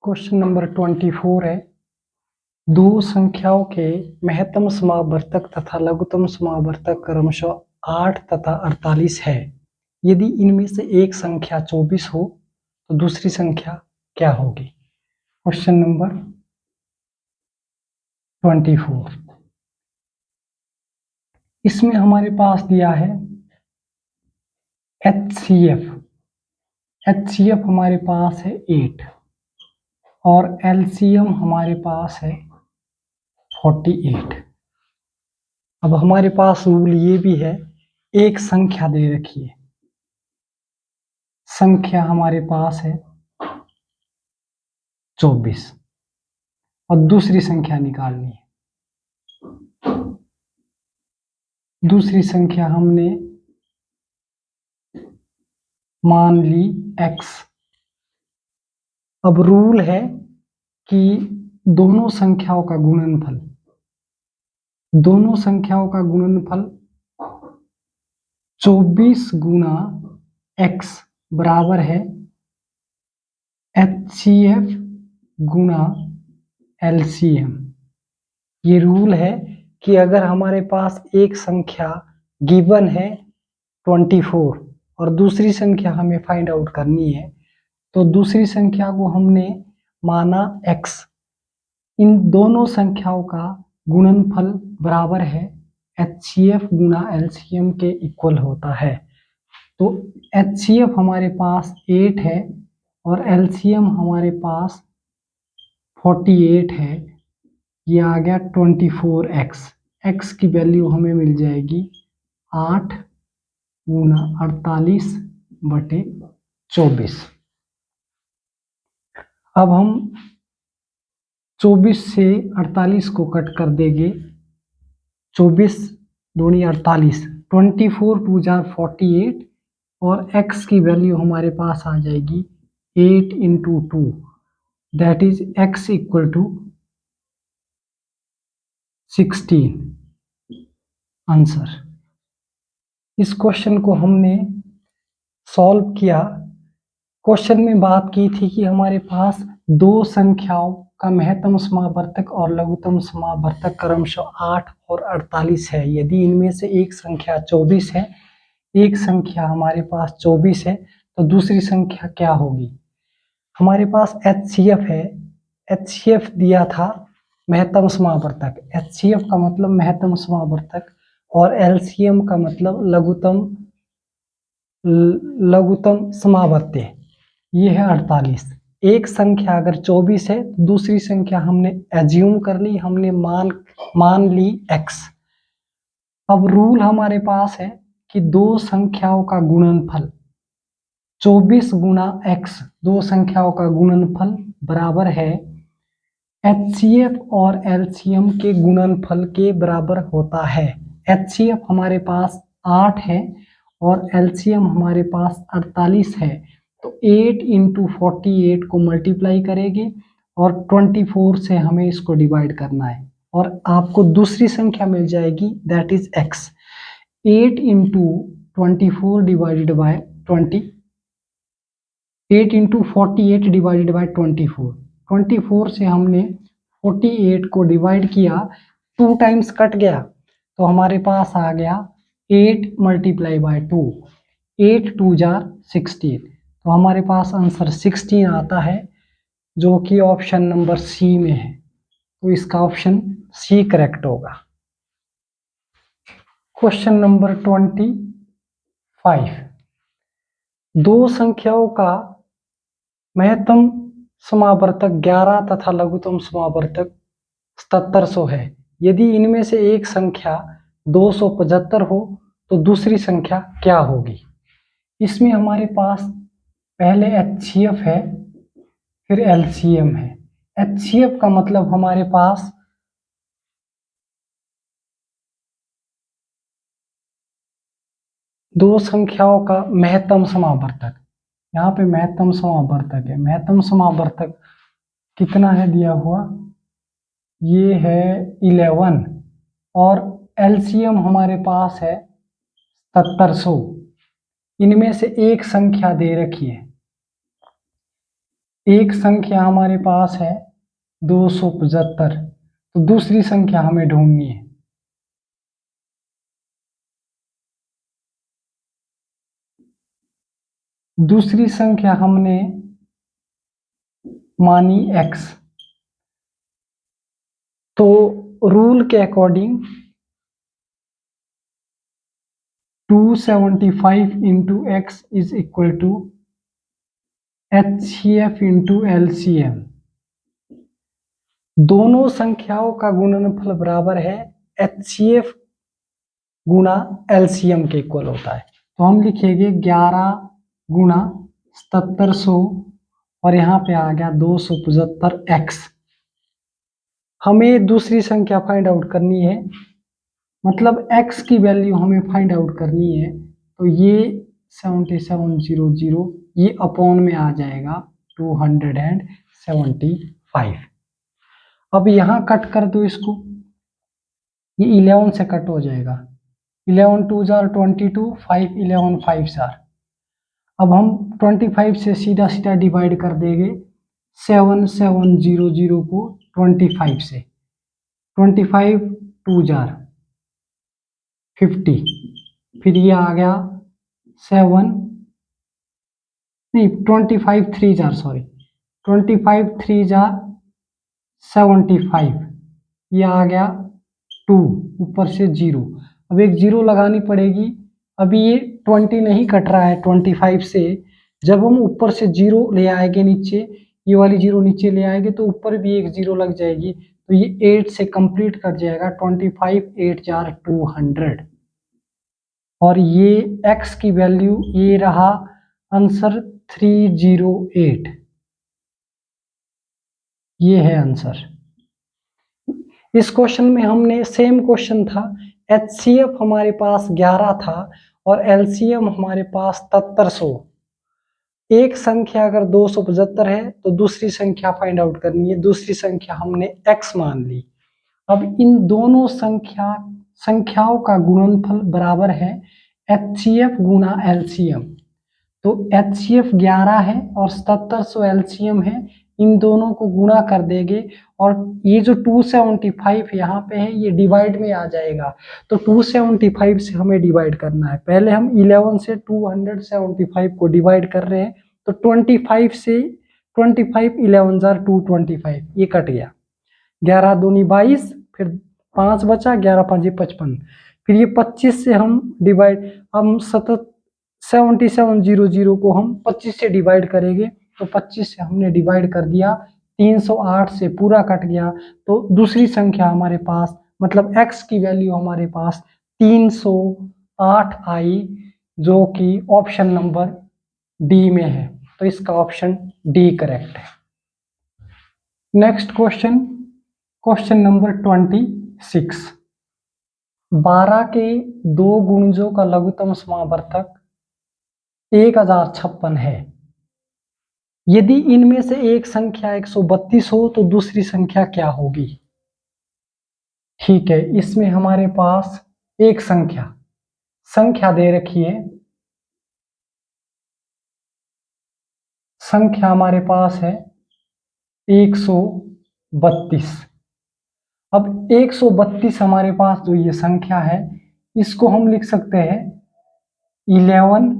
Question number 24 है। दो संख्याओं के महत्तम समावर्तक तथा लघुत्तम समावर्तक क्रमशः 8 तथा 48 है। यदि इनमें से एक संख्या 24 हो तो दूसरी संख्या क्या होगी? Question number 24। इसमें हमारे पास दिया है HCF हमारे पास है 8 और LCM हमारे पास है 48। अब हमारे पास रूल ये भी है, एक संख्या दे रखी है, संख्या हमारे पास है 24 और दूसरी संख्या निकालनी है। दूसरी संख्या हमने मान ली x। अब रूल है कि दोनों संख्याओं का गुणनफल 24 गुना x बराबर है HCF गुना LCM। ये रूल है कि अगर हमारे पास एक संख्या गिवन है 24 और दूसरी संख्या हमें फाइंड आउट करनी है, तो दूसरी संख्या को हमने माना x। इन दोनों संख्याओं का गुणनफल बराबर है HCF गुना LCM के इक्वल होता है। तो HCF हमारे पास 8 है और LCM हमारे पास 48 है। ये आ गया 24x। x की वैल्यू हमें मिल जाएगी 8 गुना 48 बटे 24। अब हम 24 से 48 को कट कर देंगे। 24 दूनी 48, 24 2 जार 48 और x की वैल्यू हमारे पास आ जाएगी 8 into 2, that is x equal to 16 answer. इस क्वेश्चन को हमने सॉल्व किया। क्वेश्चन में बात की थी कि हमारे पास दो संख्याओं का महत्तम समावर्तक और लघुत्तम समावर्तक क्रमशः 8 और 48 है। यदि इनमें से एक संख्या 24 है, एक संख्या हमारे पास 24 है, तो दूसरी संख्या क्या होगी? हमारे पास HCF है, HCF दिया था महत्तम समावर्तक। HCF का मतलब महत्तम समावर्तक और LCM का मतलब लघुत्तम समावर्त्य। ये है 48। एक संख्या अगर 24 है तो दूसरी संख्या हमने एज्यूम कर ली, हमने मान ली x। अब रूल हमारे पास है कि दो संख्याओं का गुणनफल 24 गुना x, दो संख्याओं का गुणनफल बराबर है HCF और LCM के गुणनफल के बराबर होता है। HCF हमारे पास 8 है और LCM हमारे पास 48 है, तो 8 इंटू 48 को मल्टीप्लाई करेंगे और 24 से हमें इसको डिवाइड करना है और आपको दूसरी संख्या मिल जाएगी, that is x। 8 into 24 divided by 20, 8 into 48 divided by 24 से हमने 48 को डिवाइड किया, 2 टाइम्स कट गया तो हमारे पास आ गया 8 मल्टीप्लाई बाय 2, 8 2 जार 16, तो हमारे पास आंसर 16 आता है, जो कि ऑप्शन नंबर सी में है। तो इसका ऑप्शन सी करेक्ट होगा। Question number 25। दो संख्याओं का महत्तम समावर्तक 11 तथा लघुत्तम समावर्तक 7700 है। यदि इनमें से एक संख्या 275 हो तो दूसरी संख्या क्या होगी? इसमें हमारे पास पहले HCF है, फिर LCM है। HCF का मतलब हमारे पास दो संख्याओं का महत्तम समावर्तक, यहाँ पे महत्तम समावर्तक है। महत्तम समावर्तक कितना है दिया हुआ? ये है 11 और LCM हमारे पास है 7700। इनमें से एक संख्या दे रखी है, एक संख्या हमारे पास है 275, तो दूसरी संख्या हमें ढूंढनी है। दूसरी संख्या हमने मानी x, तो रूल के according 275 into x is equal to HCF into LCM। दोनों संख्याओं का गुणनफल बराबर है HCF गुणा LCM के इक्वल होता है। तो हम लिखेंगे 11 गुणा 7700 और यहाँ पे आ गया 275x। हमें दूसरी संख्या फाइंड आउट करनी है, मतलब x की वैल्यू हमें फाइंड आउट करनी है। तो ये 7700 ये अपॉन में आ जाएगा 275। अब यहाँ कट कर दो इसको, ये 11 से कट हो जाएगा। 11 2 जार 22, 5 11 5 जार। अब हम 25 से सीधा सीधा डिवाइड कर देंगे 7700 को 25 से। 25 2 जार 50, फिर ये आ गया 7 नहीं 25 3 जार 25 3 जार 75, ये आ गया 2 ऊपर से 0। अब एक 0 लगानी पड़ेगी। अभी ये 20 नहीं कट रहा है 25 से। जब हम ऊपर से 0 ले आएंगे नीचे, ये वाली 0 नीचे ले आएंगे तो ऊपर भी एक 0 लग जाएगी, तो ये 8 से कंप्लीट कट जाएगा। 25 8 जार 200 और ये x की वैल्यू ये रहा आंसर 308। ये है आंसर। इस क्वेश्चन में हमने सेम क्वेश्चन था, HCF हमारे पास 11 था और LCM हमारे पास 7700। एक संख्या अगर 275 है तो दूसरी संख्या फाइंड आउट करनी है। दूसरी संख्या हमने x मान ली। अब इन दोनों संख्याओं का गुणनफल बराबर है HCF गुणा LCM। तो HCF 11 है और 7700 LCM है, इन दोनों को गुणा कर देंगे और ये जो 275 यहाँ पे है ये डिवाइड में आ जाएगा। तो 275 से हमें डिवाइड करना है। पहले हम 11 से 275 को डिवाइड कर रहे हैं, तो 25 से 25 11 जार 225, ये कट गया। 11 दूनी 22, फिर 5 बचा, 11 5 55, फिर ये 25 से हम डिवाइड, हम 7700 को हम 25 से डिवाइड करेंगे, तो 25 से हमने डिवाइड कर दिया, 308 से पूरा कट गया। तो दूसरी संख्या हमारे पास, मतलब x की वैल्यू हमारे पास 308 आई, जो कि ऑप्शन नंबर डी में है। तो इसका ऑप्शन डी करेक्ट है। Next question, question number 26। 12 के दो गुणजों का लघुत्तम समावर्तक 1056 है। यदि इनमें से एक संख्या 132 हो तो दूसरी संख्या क्या होगी? ठीक है, इसमें हमारे पास एक संख्या दे रखी है। संख्या हमारे पास है 132। अब 132 हमारे पास जो ये संख्या है, इसको हम लिख सकते हैं 11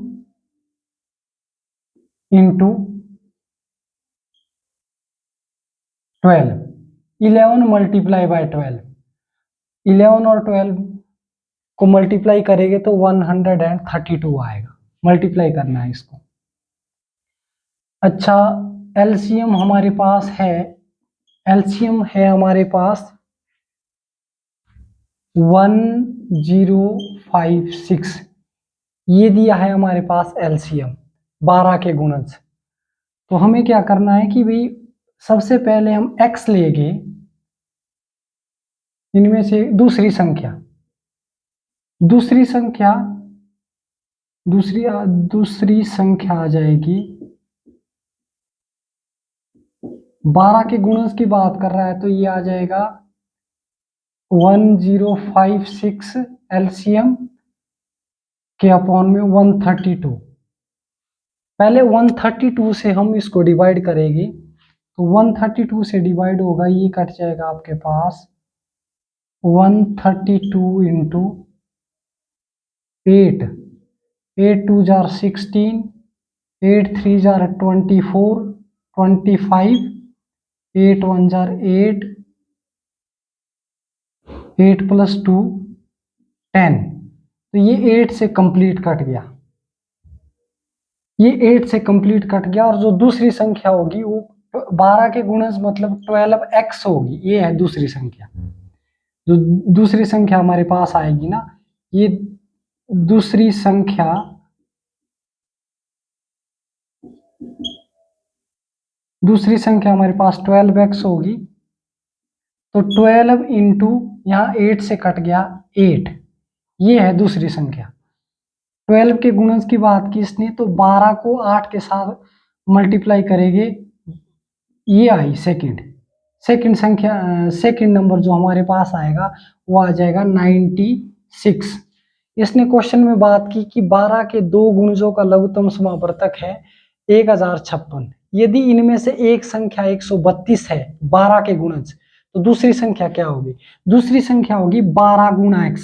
इंटू 12, 11 मल्टीप्लाई बाय 12। 11 और 12 को मल्टीप्लाई करेंगे तो 132 आएगा। मल्टीप्लाई करना है इसको। अच्छा, एलसीएम हमारे पास है, एलसीएम है हमारे पास 1056। ये दिया है हमारे पास एलसीएम 12 के गुणज। तो हमें क्या करना है कि भाई सबसे पहले हम x लेंगे, इनमें से दूसरी संख्या आ जाएगी। 12 के गुणज की बात कर रहा है तो ये आ जाएगा 1056 एलसीएम के अपॉन में 132। पहले 132 से हम इसको डिवाइड करेंगे, तो 132 से डिवाइड होगा, ये कट जाएगा आपके पास 132 into 8, 8 2 jar 16, 8 3 jar 24, 25, 8 1 jar 8, 8 plus 2 10। तो ये 8 से कंप्लीट कट गया, ये 8 से कंप्लीट कट गया। और जो दूसरी संख्या होगी वो 12 के गुणज मतलब 12x होगी, ये है दूसरी संख्या। जो दूसरी संख्या हमारे पास आएगी ना, ये दूसरी संख्या हमारे पास 12x होगी। तो 12 इंटू यहाँ 8 से कट गया 8, ये है दूसरी संख्या। 12 के गुणज की बात की इसने, तो 12 को 8 के साथ मल्टीप्लाई करेंगे, ये आई सेकंड संख्या। सेकंड नंबर जो हमारे पास आएगा वो आ जाएगा 96। इसने क्वेश्चन में बात की कि 12 के दो गुणजों का लघुत्तम समावर्तक है 1056। यदि इनमें से एक संख्या 132 है 12 के गुणज, तो दूसरी संख्या क्या होगी? दूसरी संख्या होगी 12 गुणा x,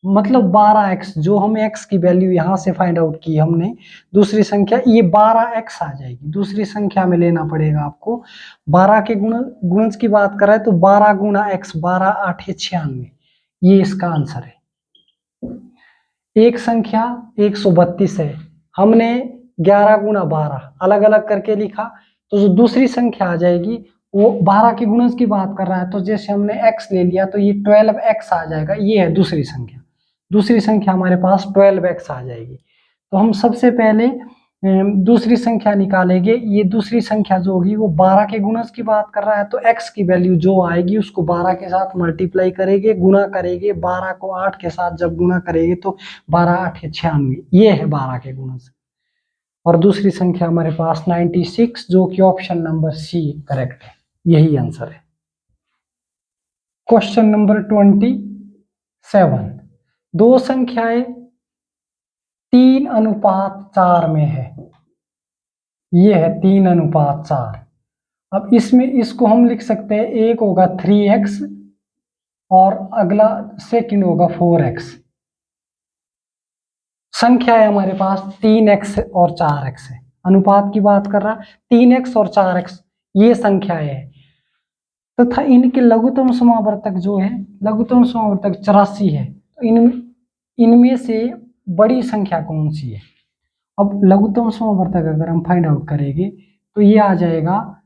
मतलब 12x, जो हमें x की वैल्यू यहाँ से फाइंड आउट की हमने, दूसरी संख्या ये 12x आ जाएगी। दूसरी संख्या में लेना पड़ेगा आपको। 12 के गुणज की बात कर रहा है तो 12 गुणा x, 12 8 96, ये इसका आंसर है। एक संख्या 132 है, हमने 11 गुणा 12 अलग अलग करके लिखा, तो जो दूसरी संख्या आ जाएगी वो 12 के गुणज की बात कर रहा है, तो जैसे हमने x ले लिया तो ये 12x आ जाएगा, ये है दूसरी संख्या। दूसरी संख्या हमारे पास 12x आ जाएगी। तो हम सबसे पहले दूसरी संख्या निकालेंगे। ये दूसरी संख्या जो होगी वो 12 के गुणज की बात कर रहा है, तो x की वैल्यू जो आएगी उसको 12 के साथ मल्टीप्लाई करेंगे, गुणा करेंगे। 12 को 8 के साथ जब गुणा करेंगे तो 12 8 96, ये है 12 के गुणज। और दूसरी संख्या हमारे पास 96, जो कि ऑप्शन नंबर सी करेक्ट है, यही आंसर है। क्वेश्चन नंबर 27, दो संख्याएं 3:4 में है, ये है 3:4। अब इसमें इसको हम लिख सकते हैं, एक होगा 3x और अगला सेकंड होगा 4x। संख्या है हमारे पास 3x और 4x है, अनुपात की बात कर रहा, 3x और 4x ये संख्याएं है, तथा इनके लघुत्तम समावर्तक जो है, लघुत्तम समावर्तक 84 है। तो इनमें से बड़ी संख्या कौन सी है? अब लघुत्तम समावर्तक अगर हम फाइंड आउट करेंगे तो ये आ जाएगा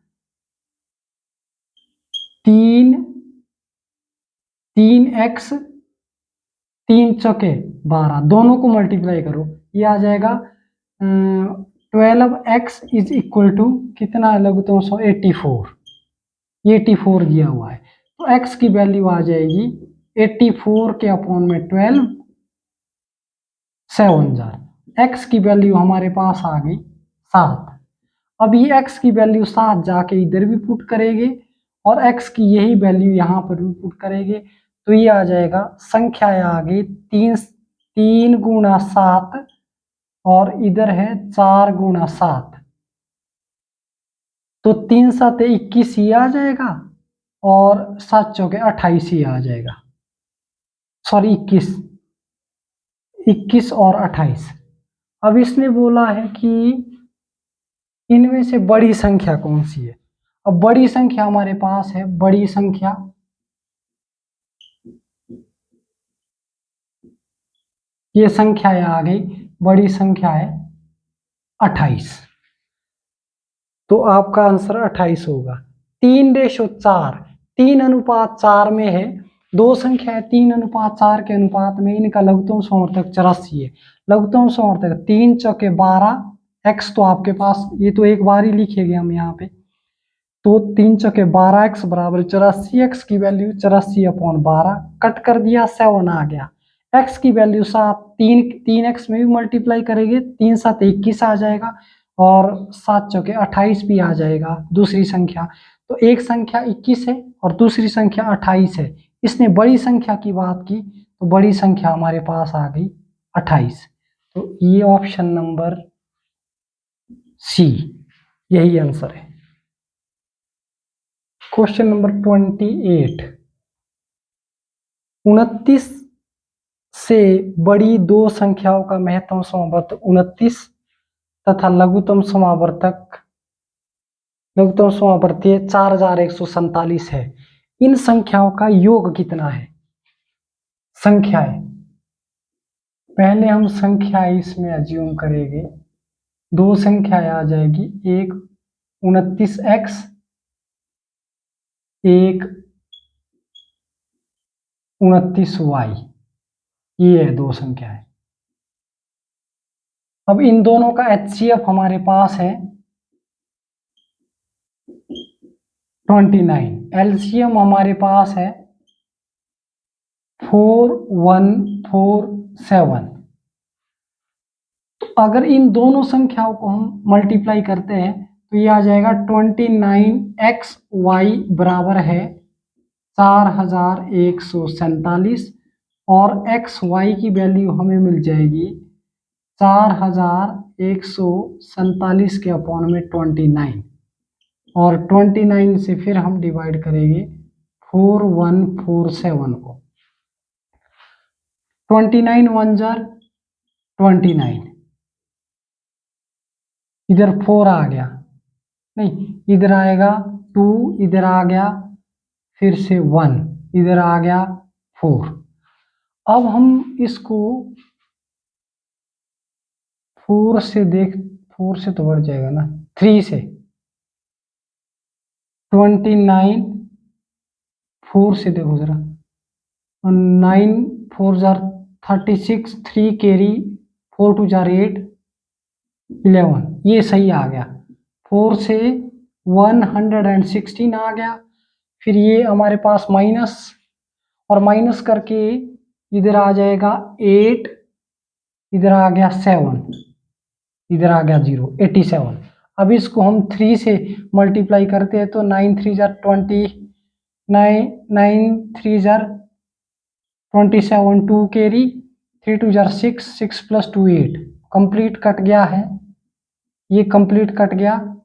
3x 3 चौके 12, दोनों को मल्टीप्लाई करो, ये आ जाएगा 12x इज इक्वल टू कितना है लघुत्तम सम 84, ये 84 दिया हुआ है। तो x की वैल्यू आ जाएगी 84 के अपॉन में 12, 7 जार। x की वैल्यू हमारे पास आ गई 7। अब ये x की वैल्यू 7 जाके इधर भी पुट करेंगे और x की यही वैल्यू यहाँ पर भी पुट करेंगे, तो ये आ जाएगा, संख्या आ गई 3 गुणा 7 और इधर है 4 गुणा 7, तो 3 7 21 ही आ जाएगा और 7 चौके 28 ही आ जाएगा, सॉरी 21 और 28। अब इसने बोला है कि इनमें से बड़ी संख्या कौन सी है? अब बड़ी संख्या हमारे पास है, बड़ी संख्या ये संख्या आ गई, बड़ी संख्या है 28, तो आपका आंसर 28 होगा। 3:4, 3:4 में है, दो संख्या है 3:4 के अनुपात में, इनका लघुत्तम समावर्तक 84 है। लघुत्तम समावर्तक 3 चौके 12, x तो आपके पास ये तो एक बार ही लिखेंगे हम यहाँ पे, तो 3 चौके 12x बराबर 84, x की वैल्यू 84/12, कट कर दिया 7 आ गया, x की वैल्यू 7, 3x में भी मल्टीप्लाई करेंगे, 3 7 21 आ जाएगा और 7 चौके 28 भी आ जाएगा दूसरी संख्या। तो एक संख्या 21 है और दूसरी संख्या 28 है। इसने बड़ी संख्या की बात की, तो बड़ी संख्या हमारे पास आ गई 28। तो ये ऑप्शन नंबर सी, यही आंसर है। क्वेश्चन नंबर 28, 29 से बड़ी दो संख्याओं का महत्तम समावर्तक 29 तथा लघुत्तम समावर्तीय 4147 है। इन संख्याओं का योग कितना है? संख्याएं, पहले हम संख्या इसमें अज्यूम करेंगे। दो संख्याएं आ जाएगी, एक 29x, एक 29y, ये है दो संख्याएं। अब इन दोनों का HCF हमारे पास है 29, LCM हमारे पास है 4147। तो अगर इन दोनों संख्याओं को हम मल्टीप्लाई करते हैं तो ये आ जाएगा 29xy बराबर है 4147 और xy की वैल्यू हमें मिल जाएगी 4147 के अपॉन में 29, और 29 से फिर हम डिवाइड करेंगे 4147 को। 29 1 जार 29, इधर 4 आ गया, नहीं इधर आएगा 2, इधर आ गया फिर से 1, इधर आ गया 4। अब हम इसको 4 से तो बढ़ जाएगा ना, 3 से 29, 4 से देखो जरा, 9 4 जार 36, 3 कैरी, 4 2 जार 8, 11, ये सही आ गया। 4 से 116 आ गया, फिर ये हमारे पास माइनस, और माइनस करके इधर आ जाएगा 8, इधर आ गया 7, इधर आ गया 0, 87। अब इसको हम 3 से मल्टीप्लाई करते हैं तो 9 3 jar 20, 9 3 jar 27, 2 carry, 3 2 jar 6, 6 + 2 8, complete cut गया है, ये कंप्लीट कट गया,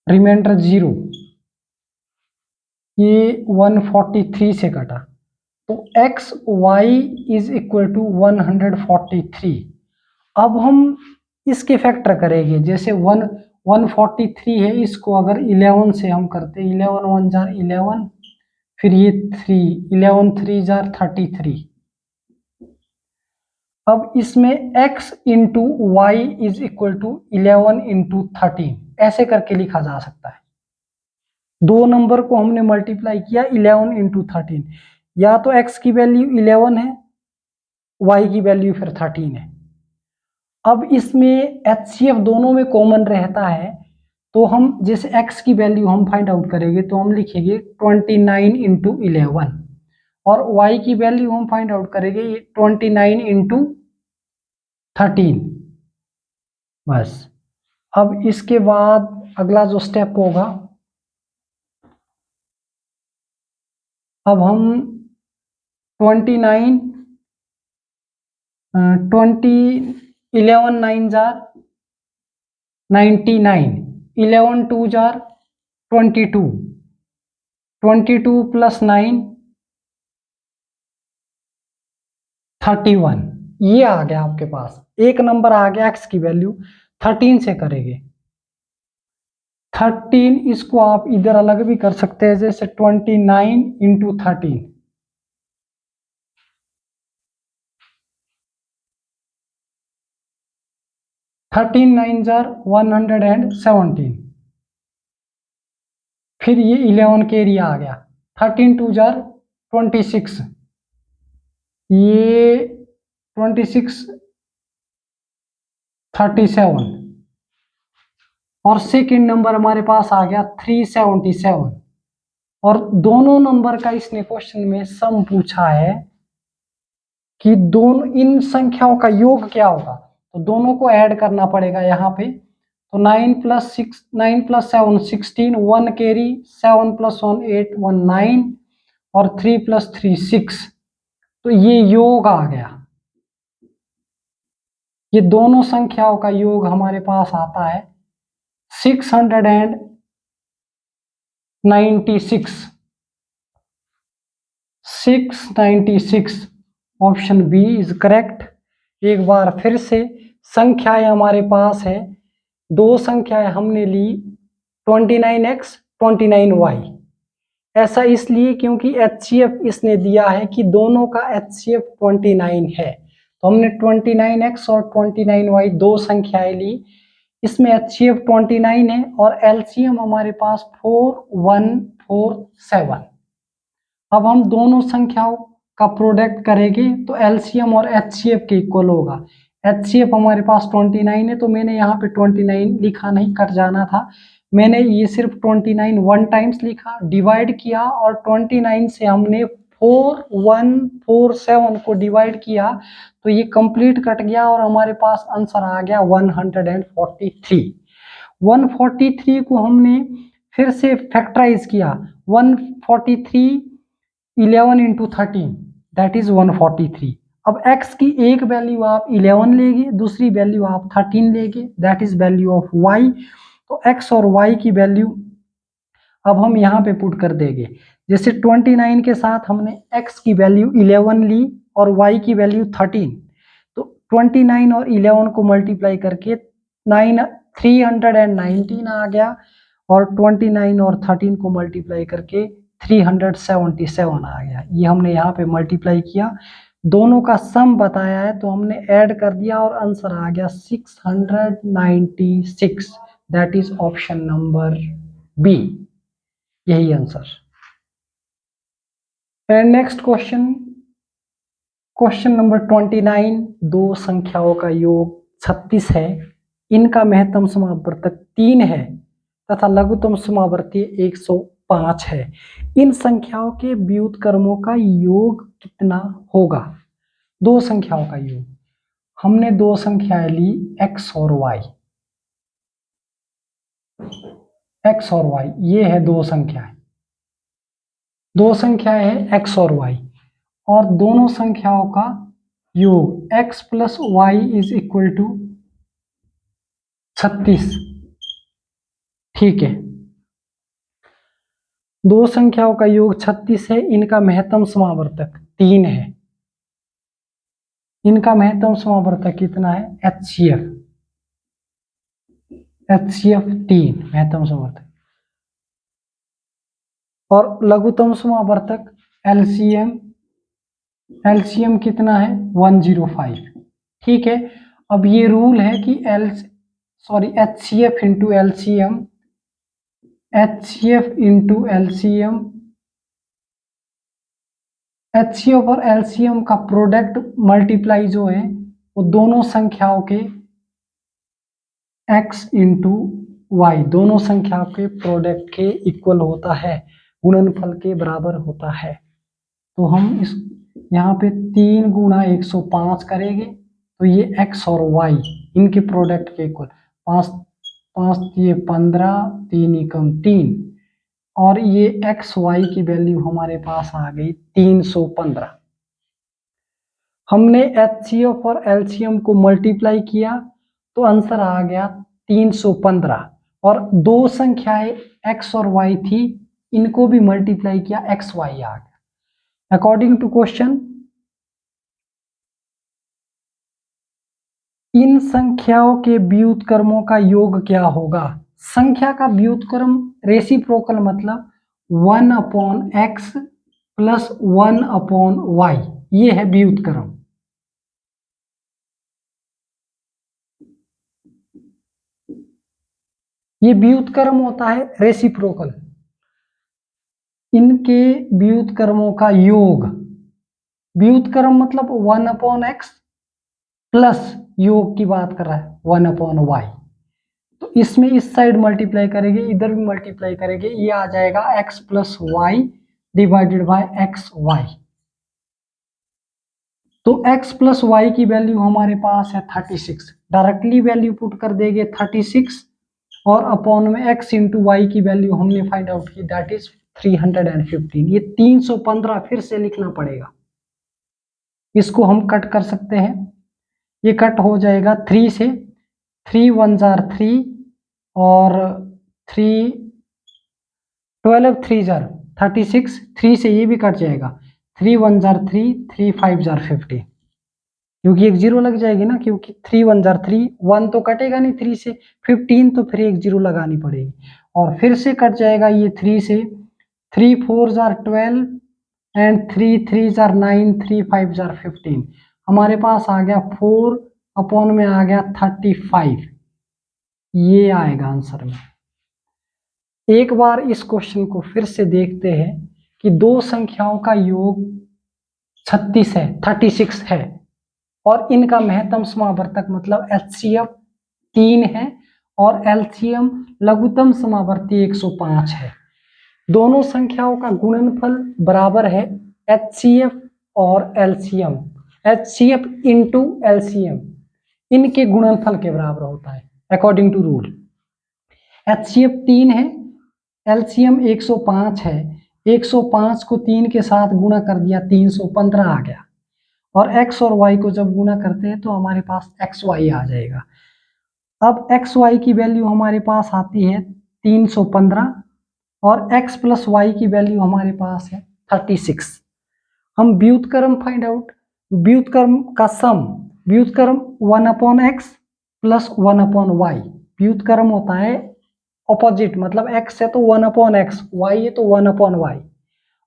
रिमाइंडर 0, ये 143 से कटा, तो x y is equal to 143। अब हम इसके फैक्टर करेंगे, जैसे 143 है, इसको अगर 11 से हम करते, 11 1 जार 11, फिर ये 3, 11 3 जार 33। अब इसमें x into y is equal to 11 into 13, ऐसे करके लिखा जा सकता है। दो नंबर को हमने मल्टीप्लाई किया 11 इंटू 13, या तो x की वैल्यू 11 है, y की वैल्यू फिर 13 है। अब इसमें HCF दोनों में कॉमन रहता है, तो हम जैसे x की वैल्यू हम फाइंड आउट करेंगे तो हम लिखेंगे 29 इंटू 11, और y की वैल्यू हम फाइंड आउट करेंगे 29 इंटू 13। बस, अब इसके बाद अगला जो स्टेप होगा, अब हम 29 11 9 जार 99, 11 2 जार 22, 22 + 9 31, ये आ गया आपके पास, एक नंबर आ गया। x की वैल्यू 13 से करेंगे, 13 इसको आप इधर अलग भी कर सकते हैं, जैसे 29 इंटू 13, 13 9 जार 117, फिर ये 11 कैरी आ गया, 13 2 जार 26, ये 26 37, और सेकंड नंबर हमारे पास आ गया 377। और दोनों नंबर का इसने क्वेश्चन में सम पूछा है कि दोनों इन संख्याओं का योग क्या होगा, तो दोनों को ऐड करना पड़ेगा यहाँ पे। तो 9 + 6 9 + 7 16, 1 कैरी, 7 + 1 8 1 9, और 3 + 3 6, तो ये योग आ गया। ये दोनों संख्याओं का योग हमारे पास आता है 696 ऑप्शन बी इज करेक्ट। एक बार फिर से संख्याएं हमारे पास है, दो संख्याएं हमने ली 29x 29y। ऐसा इसलिए क्योंकि HCF इसने दिया है कि दोनों का HCF 29 है, तो हमने 29x और 29y दो संख्याएं ली, इसमें HCF 29 है और LCM हमारे पास 4147। अब हम दोनों संख्याओं का प्रोडक्ट करेंगे तो LCM और HCF के इक्वल होगा। HCF हमारे पास 29 है, तो मैंने यहाँ पे 29 लिखा नहीं, कट जाना था, मैंने ये सिर्फ 29 वन टाइम्स लिखा, डिवाइड किया और 29 से हमने 4147 को डिवाइड किया तो ये कंप्लीट कट गया और हमारे पास आंसर आ गया 143। 143 को हमने फिर से फैक्टराइज किया, 143 11 इंटू 13 दैट इज 143। अब x की एक वैल्यू आप 11 लेंगे, दूसरी वैल्यू आप 13 लेंगे, that is value of y। तो x और y की वैल्यू अब हम यहाँ पे पुट कर देंगे। जैसे 29 के साथ हमने x की वैल्यू 11 ली और y की वैल्यू 13, तो 29 और 11 को मल्टीप्लाई करके 319 आ गया और 29 और 13 को मल्टीप्लाई करके 377 आ गया। ये हमने यहाँ पे मल्टीप्लाई किया, दोनों का सम बताया है तो हमने ऐड कर दिया और आंसर आ गया 696, that is option number B, यही answer. Next question, question number 29। दो संख्याओं का योग 36 है, इनका महत्तम समावर्तक 3 है तथा लघुत्तम समावर्ती 105 है। इन संख्याओं के व्युत्क्रमों का योग कितना होगा? दो संख्याओं का योग, हमने दो संख्याएं ली x और y, x और y, ये है दो संख्याएं, दो संख्याएं है x और y और दोनों संख्याओं का योग x plus y is equal to 36। ठीक है, दो संख्याओं का योग 36 है, इनका महत्तम समावर्तक 3 है। इनका महत्तम समावर्तक कितना है? HCF 3 महत्तम समावर्तक, और लघुत्तम समावर्तक LCM कितना है? 105। ठीक है, अब ये रूल है कि HCF इंटू LCM, HCF और LCM का प्रोडक्ट मल्टीप्लाई जो है वो दोनों संख्याओं के x इंटू वाई, दोनों संख्याओं के प्रोडक्ट के इक्वल होता है, गुणनफल के बराबर होता है। तो हम इस यहाँ पे 3 गुना 105 करेंगे तो ये x और y इनके प्रोडक्ट के इक्वल, 5 ये 15, 3 एकम 3, और ये x y की वैल्यू हमारे पास आ गई 315। हमने HCF और LCM को मल्टीप्लाई किया तो आंसर आ गया 315, और दो संख्याएं x और y थी, इनको भी मल्टीप्लाई किया, x y आ गया। अकॉर्डिंग टू क्वेश्चन, इन संख्याओं के व्युत्क्रमों का योग क्या होगा? संख्या का व्युत्क्रम रेसिप्रोकल मतलब 1/x प्लस 1/y, ये है व्युत्क्रम। ये व्युत्क्रम होता है रेसिप्रोकल, इनके व्युत्क्रमों का योग, व्युत्क्रम मतलब 1/x प्लस योग की बात कर रहा है 1/y, तो इसमें इस साइड मल्टीप्लाई करेंगे, इधर भी मल्टीप्लाई करेंगे, ये आ जाएगा x plus y divided by x y. तो x प्लस वाई की वैल्यू हमारे पास है 36, डायरेक्टली वैल्यू पुट कर देंगे 36 और अपॉन में x इंटू वाई की वैल्यू हमने फाइंड आउट की, दैट इज 315। ये 315 फिर से लिखना पड़ेगा, इसको हम कट कर सकते हैं, ये कट हो जाएगा 3 से, 3 1 जार 3 और 3 12 3 जार 36, 3 से ये भी कट जाएगा, 3 1 जार 3, 3 5 जार 50, क्योंकि एक जीरो लग जाएगी ना, क्योंकि 3 1 जार 3, 1 तो कटेगा नहीं 3 से, 15 तो फिर एक जीरो लगानी पड़ेगी, और फिर से कट जाएगा ये 3 से, 3 4 जार 12 एंड 3 3 जार 9, 3 5 जार 15, हमारे पास आ गया 4 अपॉन में आ गया 35, ये आएगा आंसर में। एक बार इस क्वेश्चन को फिर से देखते हैं कि दो संख्याओं का योग 36 है, 36 है, और इनका महत्तम समावर्तक मतलब HCF 3 है और LCM लघुत्तम समावर्ती 105 है। दोनों संख्याओं का गुणनफल बराबर है HCF और LCM, HCF इंटू LCM, इनके गुणनफल के बराबर होता है अकॉर्डिंग टू रूल। HCF 3 है, LCM 105 है, 105 को 3 के साथ गुणा कर दिया 315 आ गया, और x और y को जब गुणा करते हैं तो हमारे पास xy आ जाएगा। अब xy की वैल्यू हमारे पास आती है 315 और x प्लस वाई की वैल्यू हमारे पास है 36। हम व्युत्क्रम फाइंड आउट, व्युत्क्रम का सम, व्युत्क्रम 1 upon x plus 1 upon y, व्युत्क्रम होता है ऑपोजिट, मतलब x है तो 1 अपॉन एक्स, वाई है तो 1 अपॉन वाई,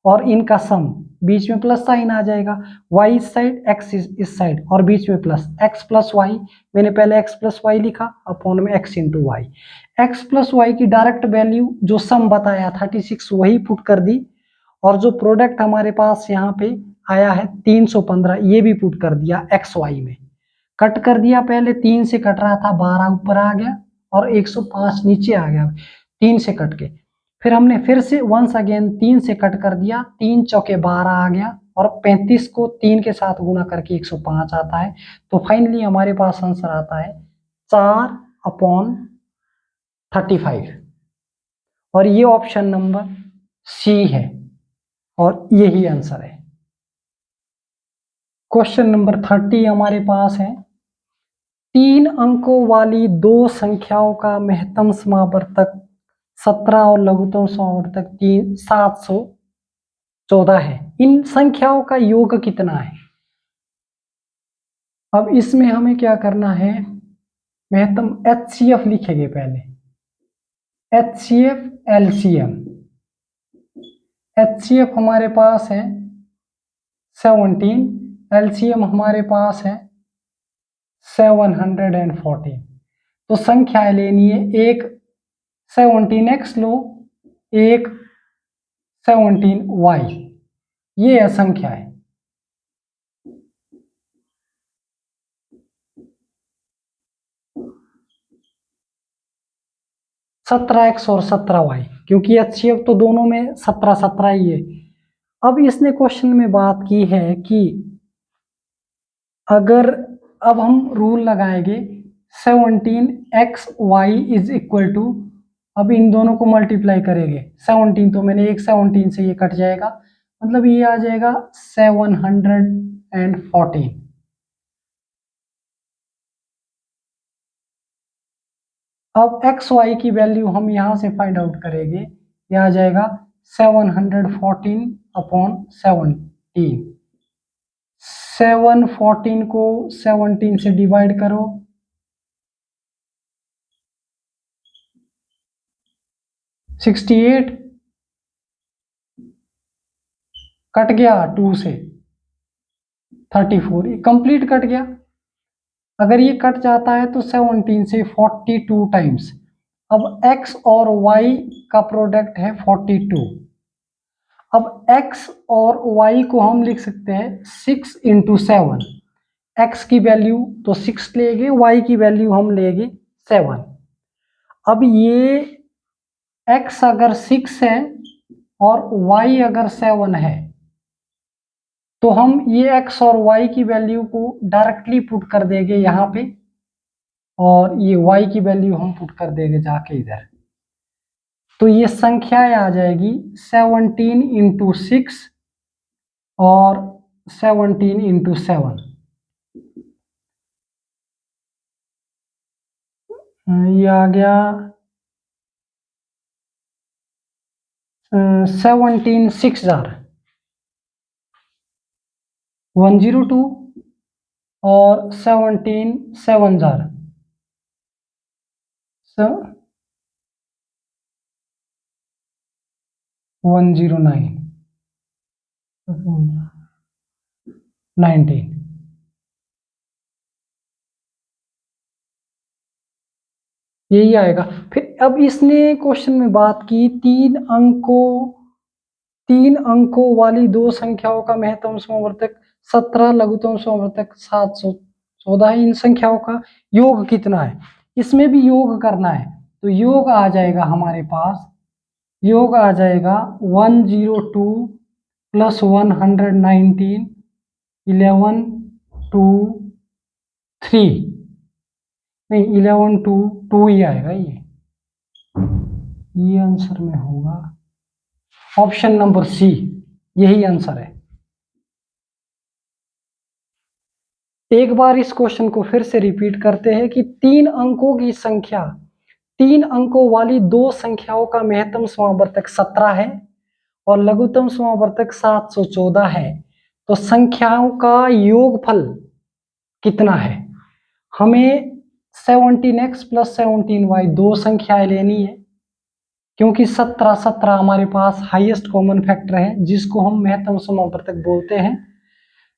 और इनका सम, बीच में प्लस साइन आ जाएगा, y इस साइड x इस साइड और बीच में प्लस, x प्लस वाई, मैंने पहले x प्लस वाई लिखा अपॉन में x into y, x plus y की डायरेक्ट वैल्यू जो सम बताया 36 वही पुट कर दी, और जो प्रोडक्ट हमारे पास यहाँ पे आया है 315 ये भी पुट कर दिया एक्स वाई में, कट कर दिया, पहले 3 से कट रहा था 12 ऊपर आ गया और 105 नीचे आ गया 3 से कट के, फिर हमने फिर से वंस अगेन 3 से कट कर दिया, 3 चौके 12 आ गया, और 35 को 3 के साथ गुणा करके 105 आता है, तो फाइनली हमारे पास आंसर आता है 4 अपॉन 35, और ये ऑप्शन नंबर सी है और यही आंसर है। क्वेश्चन नंबर 30 हमारे पास है, 3 अंकों वाली दो संख्याओं का महत्तम समावर्तक 17 और लघुत्तम समावर्तक 714 है, इन संख्याओं का योग कितना है। अब इसमें हमें क्या करना है, महत्तम HCF लिखेंगे पहले, HCF LCM, HCF हमारे पास है 17, LCM हमारे पास है 714, तो संख्याएं लेनी है, एक 17x लो, एक 17y, ये है संख्या है। सत्रह एक्स और 17y, क्योंकि HCF तो दोनों में 17 ही है। अब इसने क्वेश्चन में बात की है कि अगर, अब हम रूल लगाएंगे 17xy इज इक्वल टू, अब इन दोनों को मल्टीप्लाई करेंगे, 17 तो मैंने एक 17 से ये कट जाएगा, मतलब ये आ जाएगा 714। अब एक्स वाई की वैल्यू हम यहां से फाइंड आउट करेंगे, ये आ जाएगा 714 अपॉन 17, 714 को 17 से डिवाइड करो, 68 कट गया 2 से 34, कंप्लीट कट गया। अगर ये कट जाता है तो 17 से 42 टाइम्स, अब x और y का प्रोडक्ट है 42, अब x और y को हम लिख सकते हैं 6 इंटू 7, x की वैल्यू तो 6 लेंगे, y की वैल्यू हम लेंगे 7। अब ये x अगर 6 है और y अगर 7 है, तो हम ये x और y की वैल्यू को डायरेक्टली पुट कर देंगे यहाँ पे, और ये y की वैल्यू हम पुट कर देंगे जाके इधर, तो ये संख्याएं आ जाएगी 17 इंटू 6 और 17 इंटू 7, ये आ गया 17 600102 और 17 7000 109 19 यही आएगा। फिर अब इसने क्वेश्चन में बात की 3 अंकों वाली दो संख्याओं का महत्तम समावर्तक 17, लघुत्तम समावर्तक 714 है। इन संख्याओं का योग कितना है, इसमें भी योग करना है। तो योग आ जाएगा हमारे पास, योग आ जाएगा 102 प्लस 119 11 2 3 नहीं 11 2 2 ही आएगा। ये आंसर में होगा ऑप्शन नंबर सी, यही आंसर है। एक बार इस क्वेश्चन को फिर से रिपीट करते हैं कि 3 अंकों वाली दो संख्याओं का महत्तम समावर्तक 17 है और लघुत्तम समावर्तक 714 है। तो संख्याओं का योगफल कितना है? हमें 17x प्लस 17y दो संख्याएं लेनी है, क्योंकि 17 हमारे पास हाईएस्ट कॉमन फैक्टर है जिसको हम महत्तम समावर्तक बोलते हैं।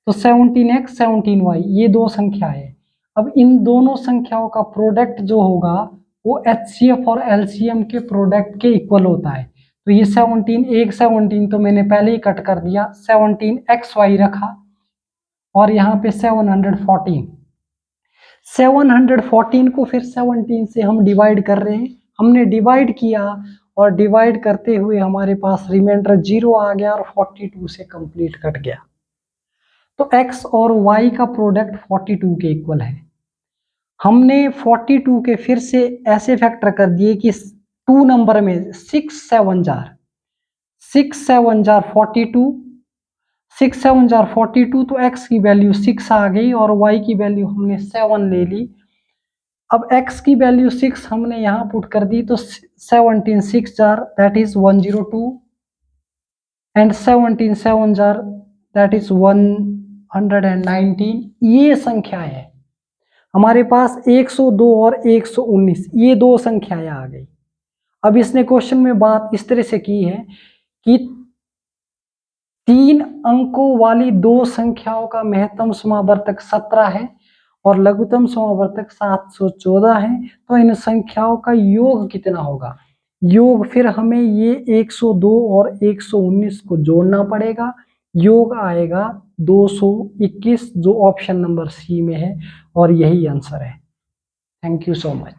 तो 17x 17y ये दो संख्याएं है। अब इन दोनों संख्याओं का प्रोडक्ट जो होगा वो HCF और LCM के प्रोडक्ट के इक्वल होता है। तो ये 17 तो मैंने पहले ही कट कर दिया, 17xy रखा और यहाँ पे 714 को फिर 17 से हम डिवाइड कर रहे हैं। हमने डिवाइड किया और डिवाइड करते हुए हमारे पास रिमाइंडर 0 आ गया और 42 से कंप्लीट कट गया। तो x और y का प्रोडक्ट 42 के इक्वल है। हमने 42 के फिर से ऐसे फैक्टर कर दिए कि 2 नंबर में 6 7 जार 42, 6 7 जार 42, तो x की वैल्यू 6 आ गई और y की वैल्यू हमने 7 ले ली। अब x की वैल्यू 6 हमने यहाँ पुट कर दी, तो 17 6 jar that is 102 and 17 7 jar that is 119। ये संख्याएं है हमारे पास 102 और 119, ये दो संख्याएं आ गई। अब इसने क्वेश्चन में बात इस तरह से की है कि 3 अंकों वाली दो संख्याओं का महत्तम समावर्तक 17 है और लघुत्तम समावर्तक 714 है। तो इन संख्याओं का योग कितना होगा? योग फिर हमें ये 102 और 119 को जोड़ना पड़ेगा। योग आएगा 221 जो ऑप्शन नंबर सी में है और यही आंसर है। Thank you so much.